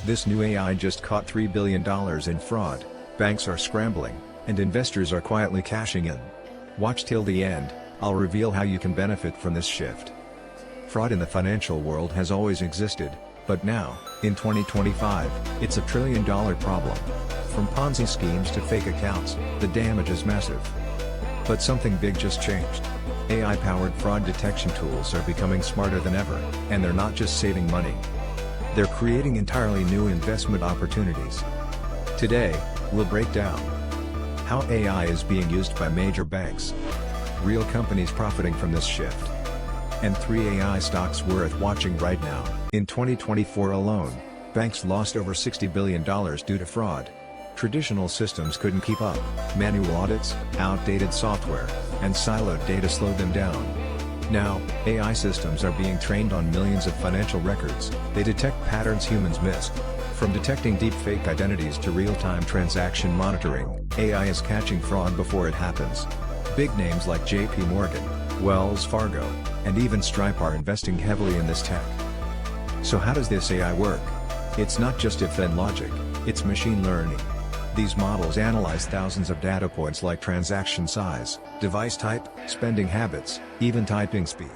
This new AI just caught $3 billion in fraud, banks are scrambling, and investors are quietly cashing in. Watch till the end, I'll reveal how you can benefit from this shift. Fraud in the financial world has always existed, but now, in 2025, it's $1 trillion problem. From Ponzi schemes to fake accounts, the damage is massive. But something big just changed. AI-powered fraud detection tools are becoming smarter than ever, and they're not just saving money. They're creating entirely new investment opportunities. Today, we'll break down how AI is being used by major banks, real companies profiting from this shift, and 3 AI stocks worth watching right now. In 2024 alone, banks lost over $60 billion due to fraud. Traditional systems couldn't keep up, manual audits, outdated software, and siloed data slowed them down. Now, AI systems are being trained on millions of financial records. They detect patterns humans miss. From detecting deepfake identities to real-time transaction monitoring, AI is catching fraud before it happens. Big names like JP Morgan, Wells Fargo, and even Stripe are investing heavily in this tech. So how does this AI work? It's not just if-then logic, it's machine learning. These models analyze thousands of data points like transaction size, device type, spending habits, even typing speed.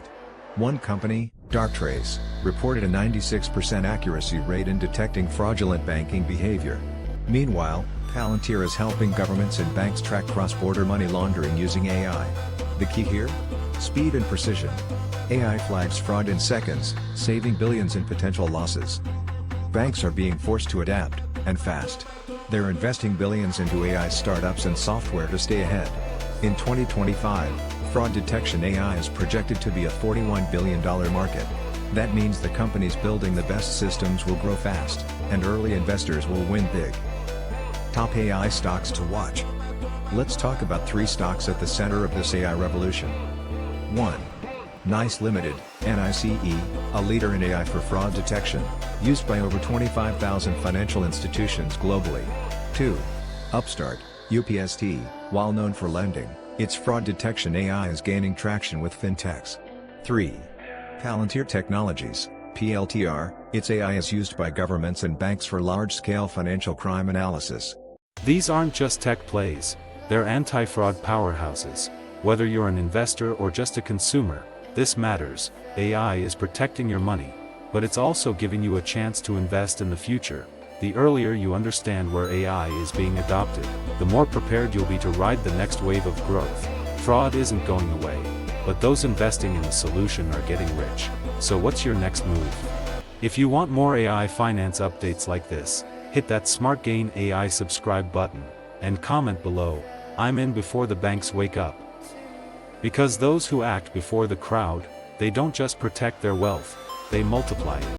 One company, Darktrace, reported a 96% accuracy rate in detecting fraudulent banking behavior. Meanwhile, Palantir is helping governments and banks track cross-border money laundering using AI. The key here? Speed and precision. AI flags fraud in seconds, saving billions in potential losses. Banks are being forced to adapt, and fast. They're investing billions into AI startups and software to stay ahead. In 2025, fraud detection AI is projected to be a $41 billion market. That means the companies building the best systems will grow fast, and early investors will win big. Top AI stocks to watch. Let's talk about 3 stocks at the center of this AI revolution. 1. NICE Limited, NICE, a leader in AI for fraud detection, used by over 25,000 financial institutions globally. 2. Upstart, UPST, while known for lending, its fraud detection AI is gaining traction with fintechs. 3. Palantir Technologies, PLTR, its AI is used by governments and banks for large-scale financial crime analysis. These aren't just tech plays, they're anti-fraud powerhouses. Whether you're an investor or just a consumer, this matters. AI is protecting your money, but it's also giving you a chance to invest in the future. The earlier you understand where AI is being adopted, the more prepared you'll be to ride the next wave of growth. Fraud isn't going away, but those investing in the solution are getting rich. So what's your next move? If you want more AI finance updates like this, hit that SmartGain AI subscribe button, and comment below, "I'm in before the banks wake up." Because those who act before the crowd, they don't just protect their wealth, they multiply it.